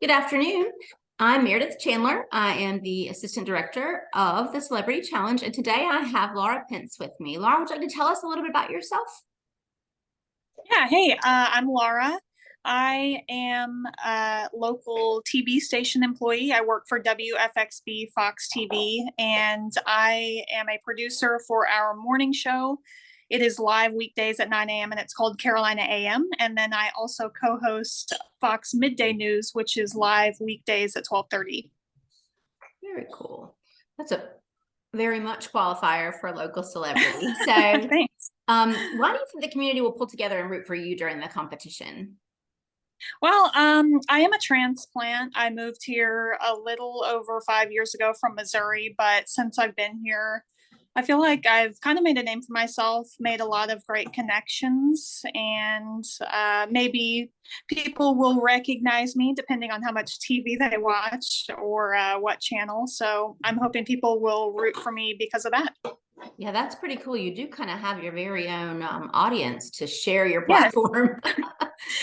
Good afternoon. I'm Meredith Chandler. I am the Assistant Director of the Celebrity Challenge, and today I have Laura Pence with me. Laura, would you like to tell us a little bit about yourself? Yeah, hey, I'm Laura. I am a local TV station employee. I work for WFXB Fox TV, and I am a producer for our morning show. It is live weekdays at 9 a.m. and it's called Carolina AM. And then I also co-host Fox Midday News, which is live weekdays at 12:30. Very cool. That's a very much qualifier for a local celebrity. So, Thanks. why do you think the community will pull together and root for you during the competition? Well, I am a transplant. I moved here a little over 5 years ago from Missouri, but since I've been here, I feel like I've kind of made a name for myself, made a lot of great connections, and maybe people will recognize me depending on how much TV they watch or what channel. So I'm hoping people will root for me because of that. Yeah, that's pretty cool. You do kind of have your very own audience to share your Yes. platform.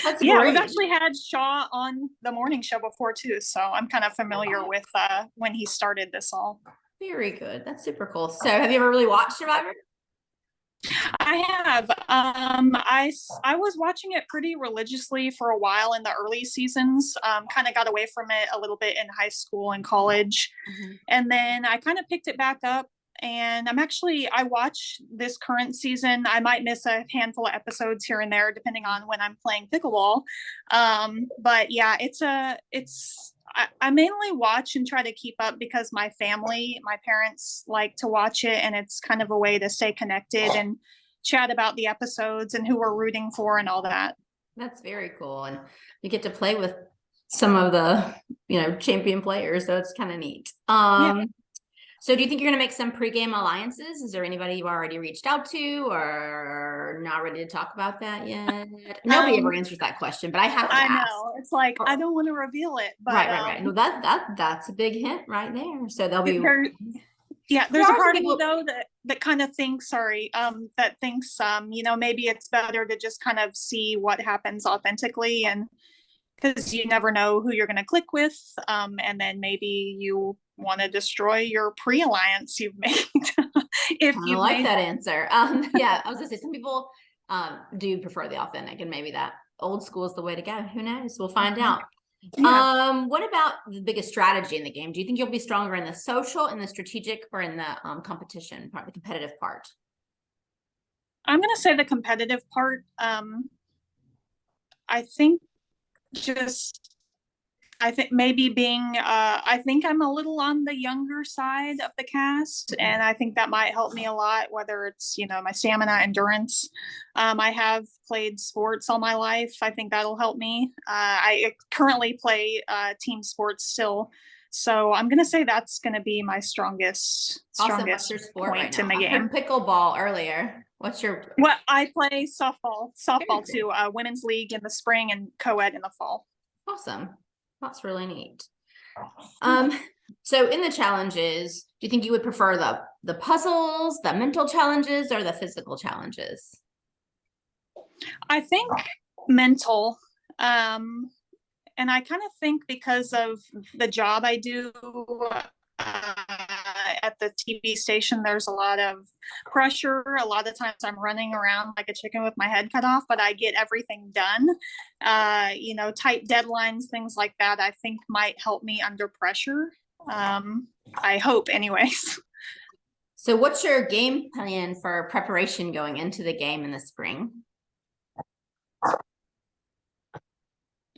That's Yeah, great. we've actually had Shaw on the morning show before too, so I'm kind of familiar with when he started this all. Very good. That's super cool. So, have you ever really watched Survivor? I have. I was watching it pretty religiously for a while in the early seasons. Kind of got away from it a little bit in high school and college, and then I kind of picked it back up. And I watch this current season. I might miss a handful of episodes here and there, depending on when I'm playing pickleball. But yeah, I mainly watch and try to keep up because my parents like to watch it, and it's kind of a way to stay connected and chat about the episodes and who we're rooting for and all that. That's very cool. And you get to play with some of the, champion players. So it's kind of neat. Yeah. So do you think you're going to make some pregame alliances? Is there anybody you've already reached out to or not ready to talk about that yet? Nobody ever answers that question, but I have to I ask. know. It's like, I don't want to reveal it, but right. Well, that's a big hint right there. So there'll be there's a part of me though that kind of thinks, maybe it's better to just kind of see what happens authentically, and because you never know who you're going to click with, and then maybe you want to destroy your pre-alliance you've made. If you like that answer. Yeah, I was gonna say some people do prefer the authentic, and maybe that old school is the way to go. Who knows? We'll find out. Yeah. What about the biggest strategy in the game? Do you think you'll be stronger in the social, in the strategic, or in the competition part, the competitive part? I'm gonna say the competitive part. I think maybe I think I'm a little on the younger side of the cast, and I think that might help me a lot, whether it's, my stamina, endurance. I have played sports all my life. I think that'll help me. I currently play team sports still. So I'm going to say that's going to be my strongest What's your sport point right in the now? game. I heard pickleball earlier. What's your... Well, I play softball too, women's league in the spring and co-ed in the fall. Awesome. That's really neat. So in the challenges, do you think you would prefer the puzzles, the mental challenges, or the physical challenges? I think mental. And I kind of think because of the job I do at the TV station, there's a lot of pressure. A lot of times I'm running around like a chicken with my head cut off, but I get everything done. Tight deadlines, things like that, I think might help me under pressure. I hope anyways. So what's your game plan for preparation going into the game in the spring?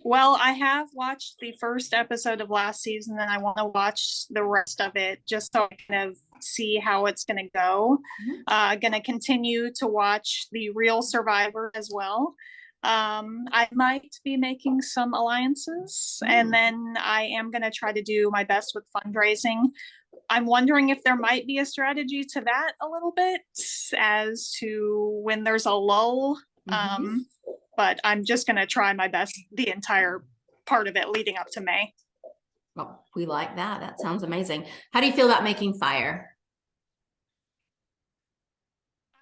Well, I have watched the first episode of last season, and I want to watch the rest of it just so I kind of see how it's going to go. Going to continue to watch the Real Survivor as well. I might be making some alliances, and then I am going to try to do my best with fundraising. I'm wondering if there might be a strategy to that a little bit as to when there's a lull. But I'm just going to try my best the entire part of it leading up to May. Well, we like that. That sounds amazing. How do you feel about making fire?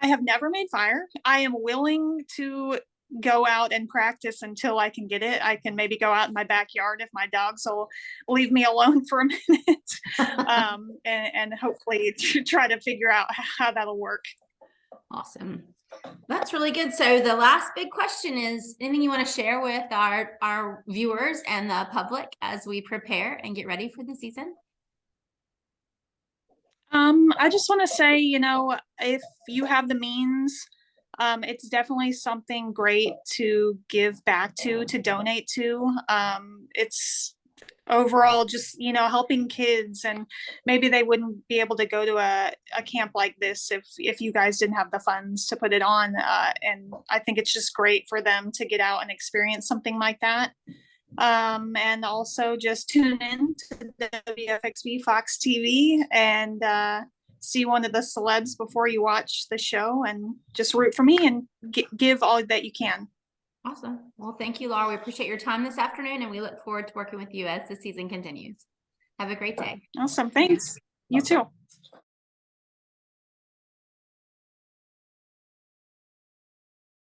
I have never made fire. I am willing to go out and practice until I can get it. I can maybe go out in my backyard if my dogs will leave me alone for a minute, and hopefully try to figure out how that'll work. Awesome. That's really good. So the last big question is, anything you want to share with our viewers and the public as we prepare and get ready for the season? I just want to say, if you have the means, it's definitely something great to give back to donate to. It's overall just, helping kids, and maybe they wouldn't be able to go to a camp like this if you guys didn't have the funds to put it on. And I think it's just great for them to get out and experience something like that. And also just tune in to WFXB Fox TV and see one of the celebs before you watch the show, and just root for me and give all that you can. Awesome. Well, thank you, Laura. We appreciate your time this afternoon, and we look forward to working with you as the season continues. Have a great day. Awesome. Thanks. You too.